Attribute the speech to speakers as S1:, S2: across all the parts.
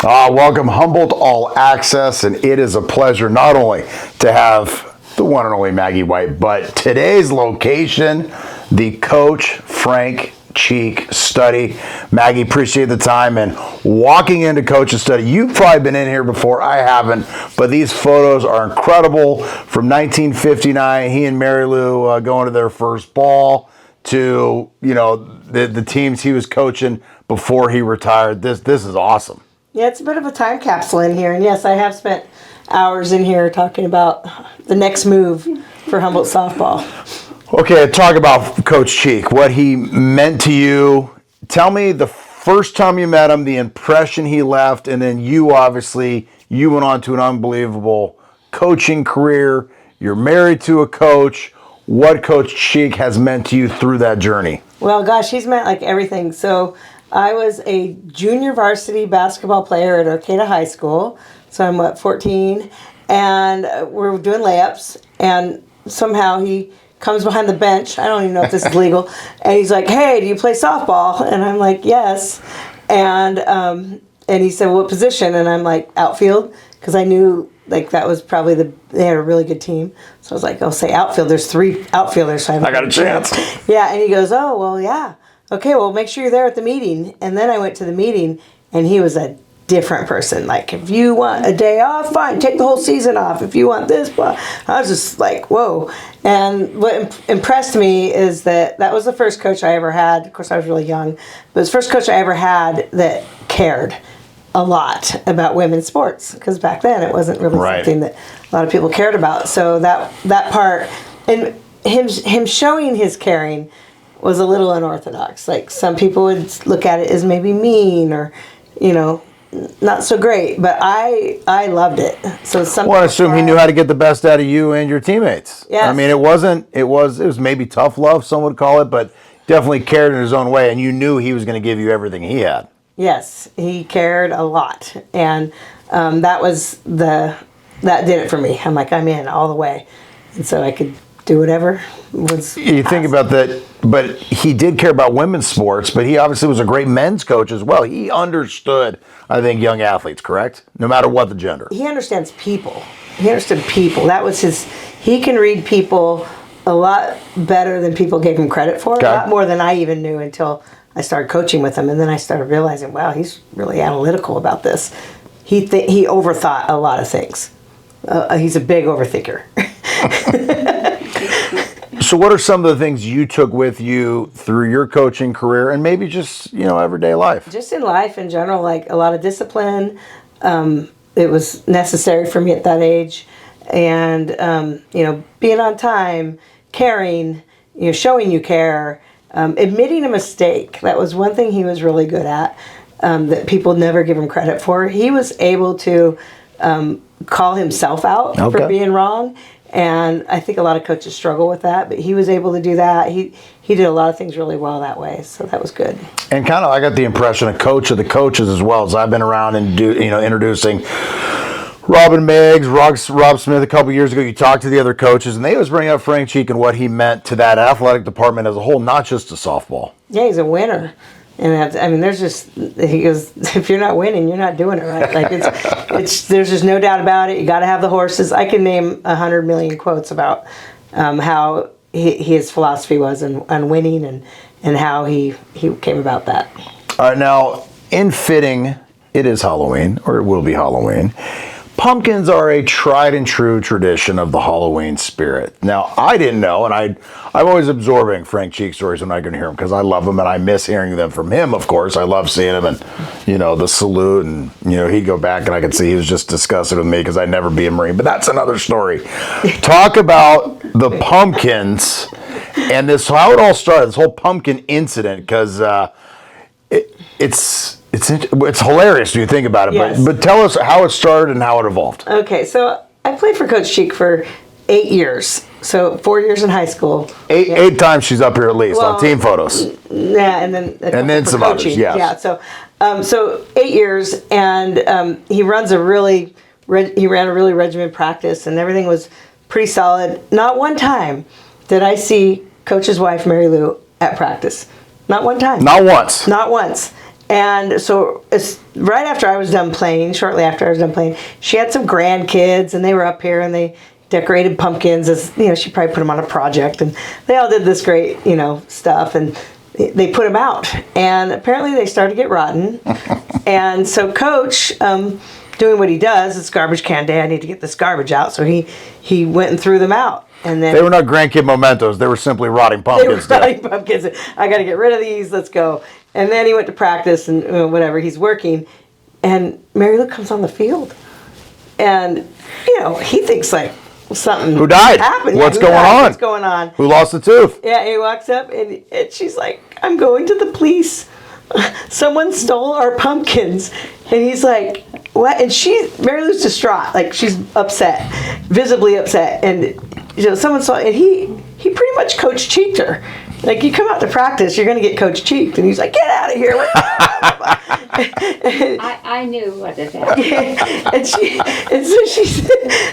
S1: Welcome Humboldt All-Axess, and it is a pleasure not only to have the one and only Maggie White, but today's location, the Coach Frank Cheek study. Maggie, appreciate the time and walking into Coach's study. You've probably been in here before, I haven't, but these photos are incredible. From 1959, he and Mary Lou going to their first ball to, the teams he was coaching before he retired. This is awesome.
S2: Yeah, it's a bit of a time capsule in here. And yes, I have spent hours in here talking about the next move for Humboldt softball.
S1: Okay, talk about Coach Cheek, what he meant to you. Tell me the first time you met him, the impression he left, and then you went on to an unbelievable coaching career. You're married to a coach. What Coach Cheek has meant to you through that journey?
S2: Well, gosh, he's meant like everything. So I was a junior varsity basketball player at Arcata High School. So I'm 14, and we're doing layups, and somehow he comes behind the bench. I don't even know if this is legal. And he's like, "Hey, do you play softball?" And I'm like, "Yes." And he said, "What position?" And I'm like, "Outfield," because I knew like that was probably they had a really good team. So I was like, "I'll say outfield." There's 3 outfielders, so I
S1: got a chance.
S2: Yeah, and he goes, "Oh, well, yeah. Okay, well, make sure you're there at the meeting." And then I went to the meeting, and he was a different person. Like, if you want a day off, fine, take the whole season off. If you want this, blah. I was just like, whoa. And what impressed me is that was the first coach I ever had. Of course, I was really young, but it was the first coach I ever had that cared a lot about women's sports, because back then it wasn't really something that a lot of people cared about. So that part, and him showing his caring was a little unorthodox. Like, some people would look at it as maybe mean or, not so great. But I loved it. So
S1: I assume he knew how to get the best out of you and your teammates.
S2: Yes.
S1: I mean, it was maybe tough love, some would call it, but definitely cared in his own way, and you knew he was going to give you everything he had.
S2: Yes, he cared a lot, and that did it for me. I'm like, I'm in all the way, and so I could do whatever was
S1: you think about that, but he did care about women's sports, but he obviously was a great men's coach as well. He understood, I think, young athletes, correct? No matter what the gender.
S2: He understands people. He understood people. That was he can read people a lot better than people gave him credit for. Okay. A lot more than I even knew until I started coaching with him, and then I started realizing, wow, he's really analytical about this. He overthought a lot of things. He's a big overthinker.
S1: So what are some of the things you took with you through your coaching career, and maybe just, everyday life?
S2: Just in life in general, like a lot of discipline. It was necessary for me at that age. And, being on time, caring, showing you care, admitting a mistake. That was one thing he was really good at, that people never give him credit for. He was able to call himself out for being wrong. And I think a lot of coaches struggle with that, but he was able to do that. He did a lot of things really well that way, so that was good.
S1: And kind of, I got the impression a coach of the coaches as well, as I've been around and introducing Robin Meigs, Rob Smith a couple years ago. You talked to the other coaches, and they always bring up Frank Cheek and what he meant to that athletic department as a whole, not just to softball.
S2: Yeah, he's a winner. And he goes, if you're not winning, you're not doing it right. Like there's just no doubt about it. You got to have the horses. I can name 100 million quotes about how his philosophy was on winning and how he came about that.
S1: All right, now in fitting, it is Halloween, or it will be Halloween. Pumpkins are a tried and true tradition of the Halloween spirit. Now, I didn't know, and I'm always absorbing Frank Cheek stories when I can hear them, because I love them and I miss hearing them from him, of course. I love seeing him and, the salute, and, he'd go back and I could see he was just disgusted with me because I'd never be a Marine, but that's another story. Talk about the pumpkins and how it all started, this whole pumpkin incident, because it's hilarious when you think about it, yes. But tell us how it started and how it evolved.
S2: Okay, so I played for Coach Cheek for 8 years, so 4 years in high school.
S1: Eight times she's up here at least on team photos.
S2: Yeah, and then
S1: some others. Yes.
S2: Yeah, so 8 years, and he ran a really regimented practice, and everything was pretty solid. Not one time did I see Coach's wife, Mary Lou, at practice. Not one time.
S1: Not once.
S2: Not once. And so it's right after I was done playing, shortly after I was done playing, she had some grandkids, and they were up here, and they decorated pumpkins. As you know, she probably put them on a project, and they all did this great, stuff, and they put them out. And apparently they started to get rotten. And so Coach, doing what he does, it's garbage can day. I need to get this garbage out. So he went and threw them out. And then
S1: They were not grandkid mementos. They were simply rotting pumpkins.
S2: rotting pumpkins. I got to get rid of these. Let's go. And then he went to practice and whatever. He's working, and Mary Lou comes on the field, and he thinks like something
S1: Who died?
S2: happened.
S1: What's
S2: Who
S1: going
S2: died?
S1: on?
S2: What's going on?
S1: Who lost a tooth?
S2: Yeah, he walks up and she's like, "I'm going to the police. Someone stole our pumpkins." And he's like, "What?" And Mary Lou's distraught, like she's upset, visibly upset. And someone saw, and he pretty much Coach cheeked her. Like, you come out to practice, you're going to get Coach cheeked. And he's like, "Get out of here."
S3: I knew what had happened.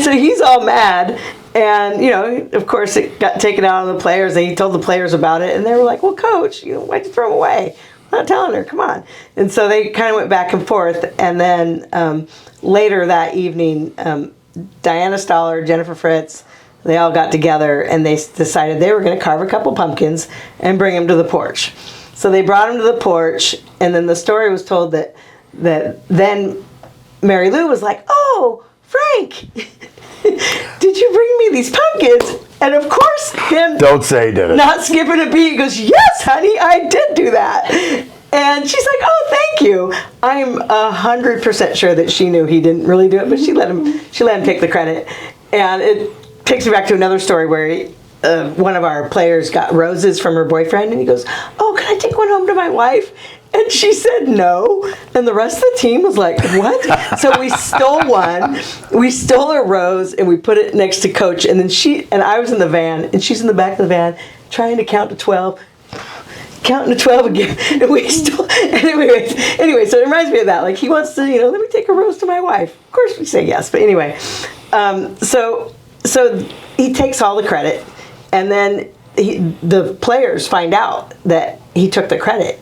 S2: So he's all mad. And, of course, it got taken out on the players. And he told the players about it. And they were like, "Well, Coach, why'd you throw them away? I'm not telling her, come on." And so they kind of went back and forth. And then later that evening, Diana Stoller, Jennifer Fritz, they all got together and they decided they were going to carve a couple pumpkins and bring them to the porch. So they brought them to the porch, and then the story was told that then Mary Lou was like, "Oh, Frank, did you bring me these pumpkins?" And of course, him
S1: Don't say he did it.
S2: not skipping a beat, he goes, "Yes, honey, I did do that." And she's like, "Oh, thank you." I'm 100% sure that she knew he didn't really do it, but she let him take the credit. And it takes me back to another story where one of our players got roses from her boyfriend, and he goes, "Oh, can I take one home to my wife?" And she said no. And the rest of the team was like, "What?" So we stole one. We stole a rose, and we put it next to Coach. And then I was in the van, and she's in the back of the van trying to count to 12. Counting to 12 again. And we stole. Anyway, so it reminds me of that. Like, he wants to, let me take a rose to my wife. Of course we say yes. But anyway, so he takes all the credit, and then the players find out that he took the credit,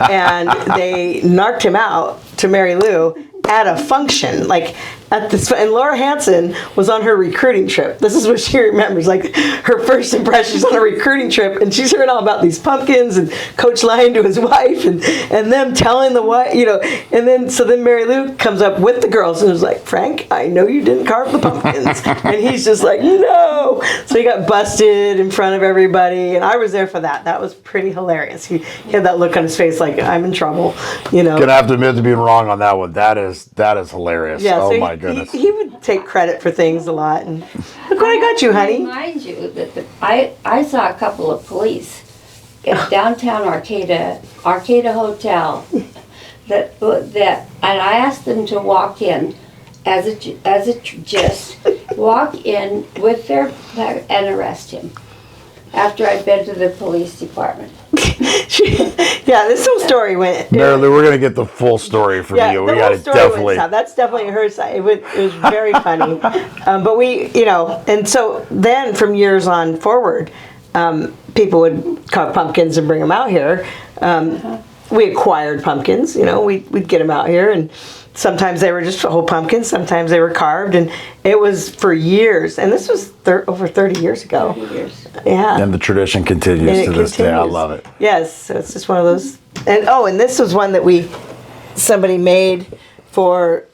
S2: and they narked him out to Mary Lou at a function, like at this. And Laura Hansen was on her recruiting trip. This is what she remembers, like her first impressions on a recruiting trip, and she's heard all about these pumpkins and Coach lying to his wife and them telling the wife, and then Mary Lou comes up with the girls and was like, "Frank, I know you didn't carve the pumpkins," and he's just like, "No." So he got busted in front of everybody, and I was there for that. That was pretty hilarious. He had that look on his face like, "I'm in trouble,"
S1: Gonna have to admit to being wrong on that one. That is hilarious.
S2: Yeah,
S1: oh
S2: so
S1: my goodness.
S2: He would take credit for things a lot. And look what I got you, honey.
S3: Remind you that I saw a couple of police in downtown Arcata Hotel that and I asked them to walk in just walk in with their and arrest him after I'd been to the police department.
S2: Yeah, this whole story went.
S1: Mary Lou, we're gonna get the full story from you. We got to definitely.
S2: That's definitely her side. It was very funny, but we, and so then from years on forward, people would carve pumpkins and bring them out here. We acquired pumpkins. We'd get them out here, and sometimes they were just whole pumpkins. Sometimes they were carved, and it was for years. And this was over 30 years ago.
S3: 30 years.
S2: Yeah.
S1: And the tradition continues to this day. I love it.
S2: Yes, so it's just one of those. And this was one that somebody made for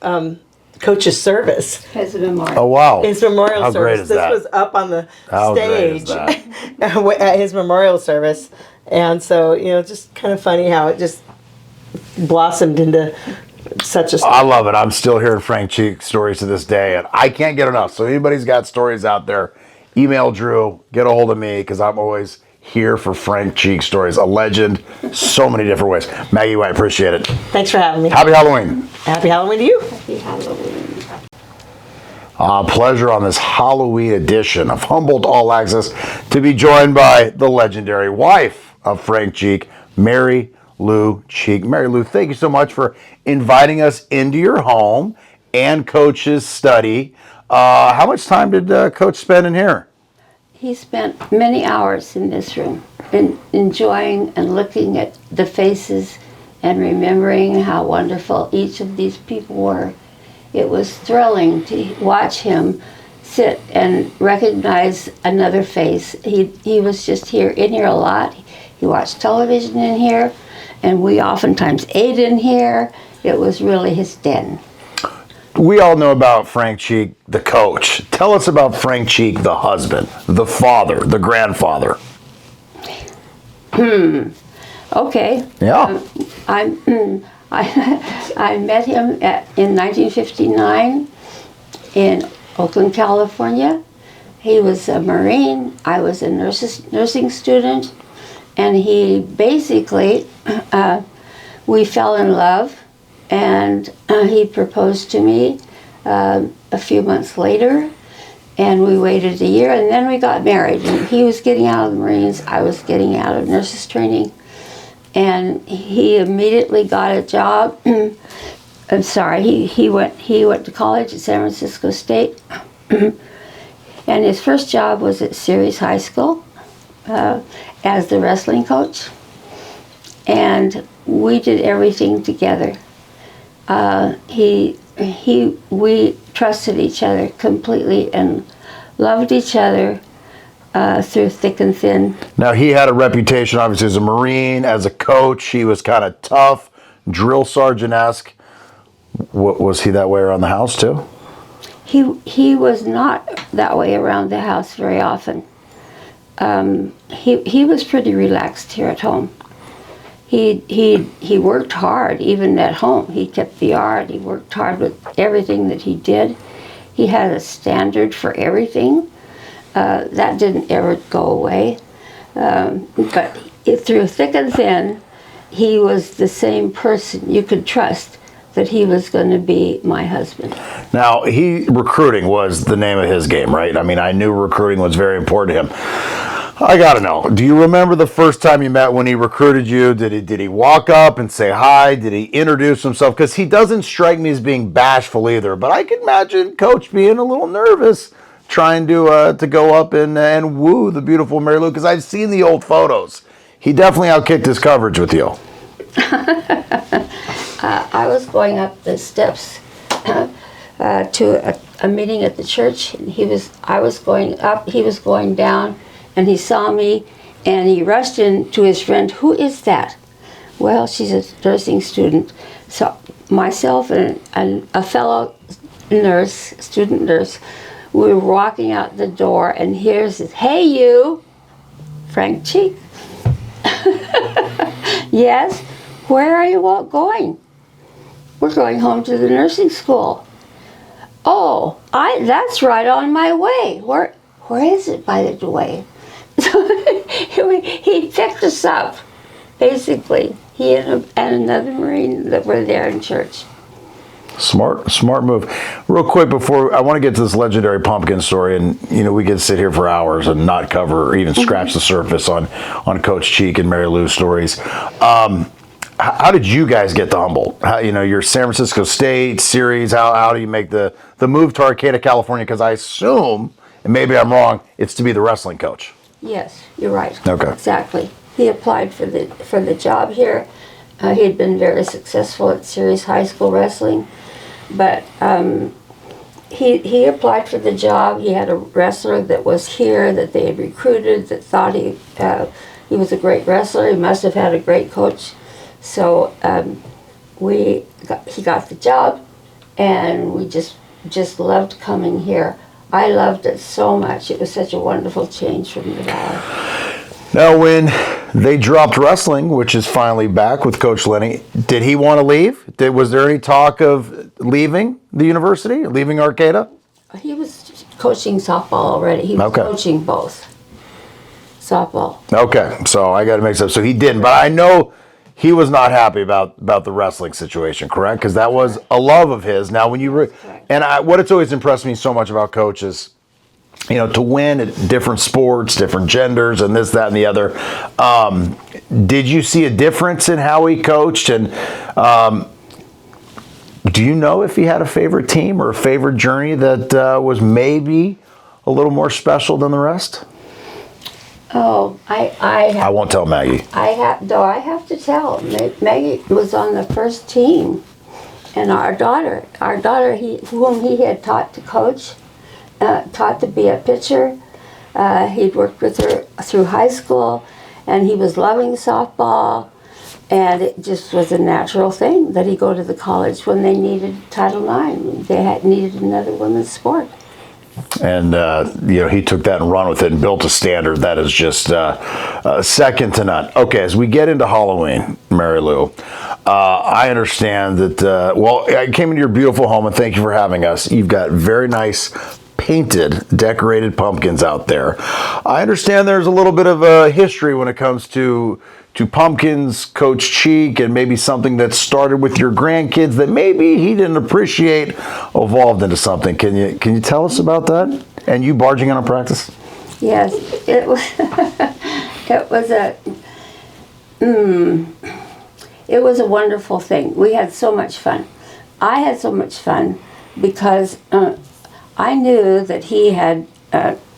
S2: Coach's service.
S3: His memorial.
S1: Oh wow!
S2: His memorial
S1: How
S2: service.
S1: great is
S2: This
S1: that?
S2: was up on the
S1: How great is
S2: stage at his memorial service, and so just kind of funny how it just blossomed into such a.
S1: I love it. I'm still hearing Frank Cheek stories to this day, and I can't get enough. So if anybody's got stories out there, email Drew, get a hold of me, because I'm always here for Frank Cheek stories. A legend, so many different ways. Maggie White, appreciate it.
S2: Thanks for having me.
S1: Happy Halloween.
S2: Happy Halloween to you.
S3: Happy Halloween.
S1: Pleasure on this Halloween edition of Humboldt All-Axess to be joined by the legendary wife of Frank Cheek, Mary Lou Cheek. Mary Lou, thank you so much for inviting us into your home and Coach's study. How much time did Coach spend in here?
S3: He spent many hours in this room, enjoying and looking at the faces and remembering how wonderful each of these people were. It was thrilling to watch him sit and recognize another face. He was just in here a lot. He watched television in here, and we oftentimes ate in here. It was really his den.
S1: We all know about Frank Cheek, the coach. Tell us about Frank Cheek, the husband, the father, the grandfather.
S3: Okay.
S1: Yeah.
S3: I met him in 1959 in Oakland, California. He was a Marine. I was a nursing student. And he basically, we fell in love, and he proposed to me a few months later, and we waited a year, and then we got married. And he was getting out of the Marines, I was getting out of nurses training, and he immediately got a job. I'm sorry, he went to college at San Francisco State, and his first job was at Ceres High School as the wrestling coach, and we did everything together. We trusted each other completely and loved each other through thick and thin.
S1: Now, he had a reputation, obviously, as a Marine, as a coach. He was kind of tough, drill sergeant-esque. Was he that way around the house, too?
S3: He was not that way around the house very often. He was pretty relaxed here at home. He worked hard even at home. He kept the art. He worked hard with everything that he did. He had a standard for everything. That didn't ever go away. But through thick and thin, he was the same person. You could trust that he was going to be my husband.
S1: Now, recruiting was the name of his game, right? I mean, I knew recruiting was very important to him. I gotta know, do you remember the first time you met when he recruited you? Did he walk up and say hi? Did he introduce himself? Because he doesn't strike me as being bashful either, but I can imagine Coach being a little nervous trying to go up and woo the beautiful Mary Lou, because I've seen the old photos. He definitely outkicked his coverage with you.
S3: I was going up the steps to a meeting at the church, and I was going up, he was going down, and he saw me, and he rushed in to his friend. Who is that? Well, she's a nursing student. So myself and a fellow nurse, student nurse, we were walking out the door, and here's this, hey you, Frank Cheek. Yes, where are you all going? We're going home to the nursing school. Oh, that's right on my way. Where is it, by the way? He picked us up, basically. He and another Marine that were there in church.
S1: Smart move. Real quick before, I want to get to this legendary pumpkin story, and we could sit here for hours and not cover or even scratch the surface on Coach Cheek and Mary Lou stories. How did you guys get to Humboldt? You're San Francisco State, Ceres. How do you make the move to Arcata, California? Because I assume, and maybe I'm wrong, it's to be the wrestling coach.
S3: Yes, you're right.
S1: Okay.
S3: Exactly. He applied for the job here. He had been very successful at Ceres High School wrestling, but he applied for the job. He had a wrestler that was here that they had recruited that thought he was a great wrestler. He must have had a great coach. So he got the job, and we just loved coming here. I loved it so much. It was such a wonderful change from the valley.
S1: Now, when they dropped wrestling, which is finally back with Coach Lenny, did he want to leave? Was there any talk of leaving the university, leaving Arcata?
S3: He was coaching softball already. He was coaching both softball. Okay,
S1: so I got to mix up. So he didn't, but I know he was not happy about the wrestling situation, correct? Because that was a love of his. Now, when you what it's always impressed me so much about coaches, to win at different sports, different genders, and this, that, and the other. Did you see a difference in how he coached? And do you know if he had a favorite team or a favorite journey that was maybe a little more special than the rest?
S3: Oh,
S1: I won't tell Maggie.
S3: I have to tell. Maggie was on the first team, and our daughter, whom he had taught to coach, taught to be a pitcher. He'd worked with her through high school, and he was loving softball, and it just was a natural thing that he go to the college when they needed Title IX. They needed another women's sport.
S1: And he took that and run with it and built a standard that is just second to none. Okay, as we get into Halloween, Mary Lou, I understand that. I came into your beautiful home, and thank you for having us. You've got very nice painted, decorated pumpkins out there. I understand there's a little bit of a history when it comes to pumpkins, Coach Cheek, and maybe something that started with your grandkids that maybe he didn't appreciate evolved into something. Can you tell us about that? And you barging in on practice?
S3: Yes, it was. It was a wonderful thing. We had so much fun. I had so much fun because I knew that he had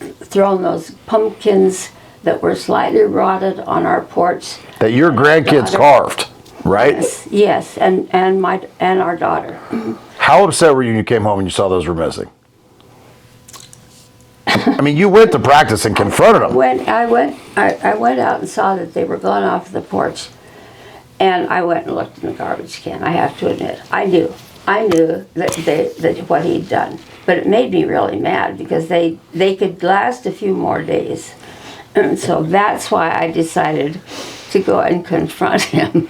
S3: thrown those pumpkins that were slightly rotted on our porch.
S1: That your grandkids carved, right?
S3: Yes, and our daughter.
S1: How upset were you when you came home and you saw those were missing? I mean, you went to practice and confronted them.
S3: I went out and saw that they were gone off the porch, and I went and looked in the garbage can. I have to admit, I knew that what he'd done, but it made me really mad because they could last a few more days. And so that's why I decided to go and confront him,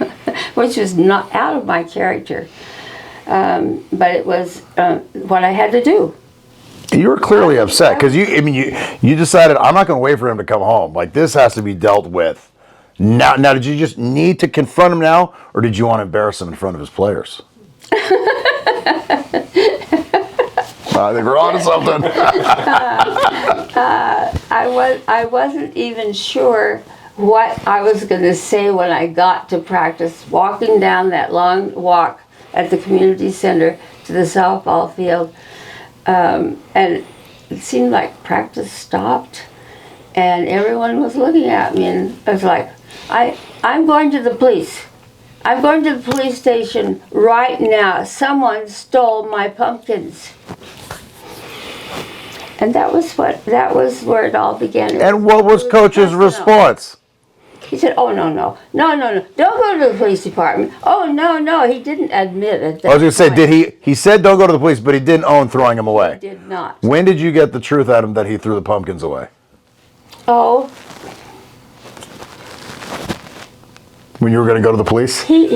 S3: which was not out of my character, but it was what I had to do.
S1: You were clearly upset because you decided I'm not going to wait for him to come home. Like, this has to be dealt with now. Now, did you just need to confront him now, or did you want to embarrass him in front of his players? I think we're on to something.
S3: I wasn't even sure what I was going to say when I got to practice, walking down that long walk at the community center to the softball field. And it seemed like practice stopped, and everyone was looking at me, and I was like, I'm going to the police. I'm going to the police station right now. Someone stole my pumpkins. And that was where it all began.
S1: And what was Coach's response?
S3: He said, "Oh, no, don't go to the police department." Oh, no, he didn't admit it.
S1: I was going to say, he said don't go to the police, but he didn't own throwing them away.
S3: He did not.
S1: When did you get the truth out of him that he threw the pumpkins away?
S3: Oh.
S1: When you were going to go to the police?
S3: He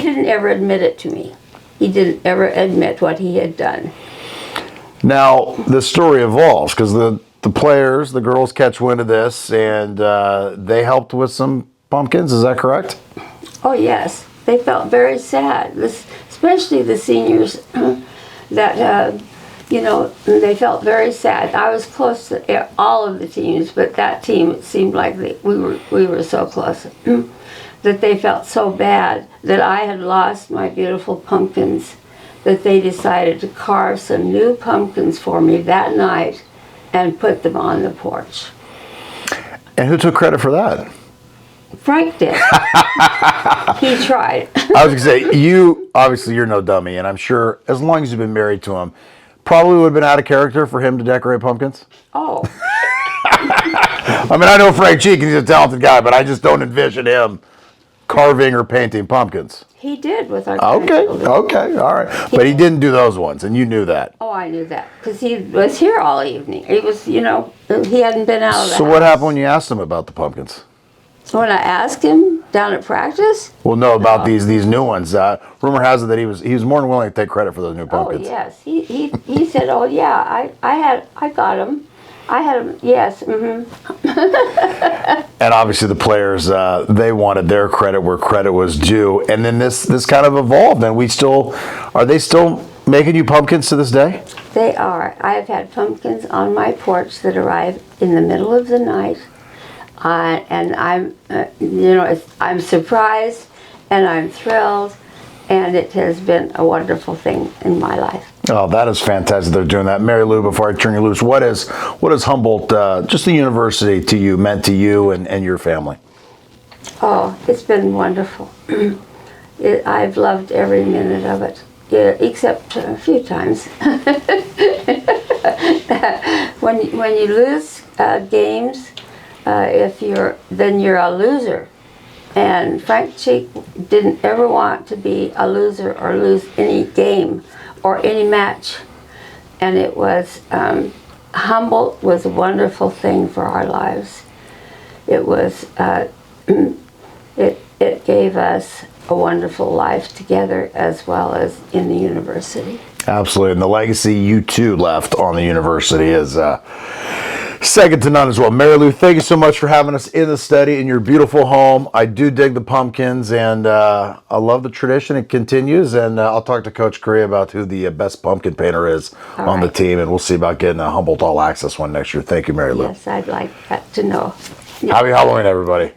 S3: didn't ever admit it to me. He didn't ever admit what he had done.
S1: Now, the story evolves because the players, the girls catch wind of this, and they helped with some pumpkins. Is that correct?
S3: Oh, yes. They felt very sad, especially the seniors that, they felt very sad. I was close to all of the teams, but that team, it seemed like we were so close that they felt so bad that I had lost my beautiful pumpkins that they decided to carve some new pumpkins for me that night and put them on the porch.
S1: And who took credit for that?
S3: Frank did. He tried.
S1: I was going to say, you're no dummy, and I'm sure as long as you've been married to him, probably would have been out of character for him to decorate pumpkins.
S3: Oh.
S1: I mean, I know Frank Cheek, he's a talented guy, but I just don't envision him carving or painting pumpkins.
S3: He did with our
S1: Okay, all right. But he didn't do those ones, and you knew that.
S3: Oh, I knew that, because he was here all evening. He was, he hadn't been out of the
S1: So
S3: house.
S1: what happened when you asked him about the pumpkins?
S3: When I asked him down at practice?
S1: Well, no, about these new ones. Rumor has it that he was more than willing to take credit for those new pumpkins.
S3: Oh, yes. He said, oh, yeah, I got them. I had them, yes. Mm-hmm.
S1: And obviously the players, they wanted their credit where credit was due. And then this kind of evolved, and are they still making you pumpkins to this day?
S3: They are. I have had pumpkins on my porch that arrive in the middle of the night. And I'm, I'm surprised and I'm thrilled, and it has been a wonderful thing in my life.
S1: Oh, that is fantastic. They're doing that. Mary Lou, before I turn you loose, what is Humboldt, just the university to you, meant to you and your family?
S3: Oh, it's been wonderful. I've loved every minute of it, yeah, except a few times. when you lose games, then you're a loser. And Frank Cheek didn't ever want to be a loser or lose any game or any match. And it was, Humboldt was a wonderful thing for our lives. It was, it gave us a wonderful life together as well as in the university.
S1: Absolutely. And the legacy you two left on the university is second to none as well. Mary Lou, thank you so much for having us in the study in your beautiful home. I do dig the pumpkins, and I love the tradition. It continues, and I'll talk to Coach Correa about who the best pumpkin painter is on the team, and we'll see about getting a Humboldt All-Axess one next year. Thank you, Mary Lou.
S3: Yes, I'd like that to know.
S1: Happy Halloween, everybody.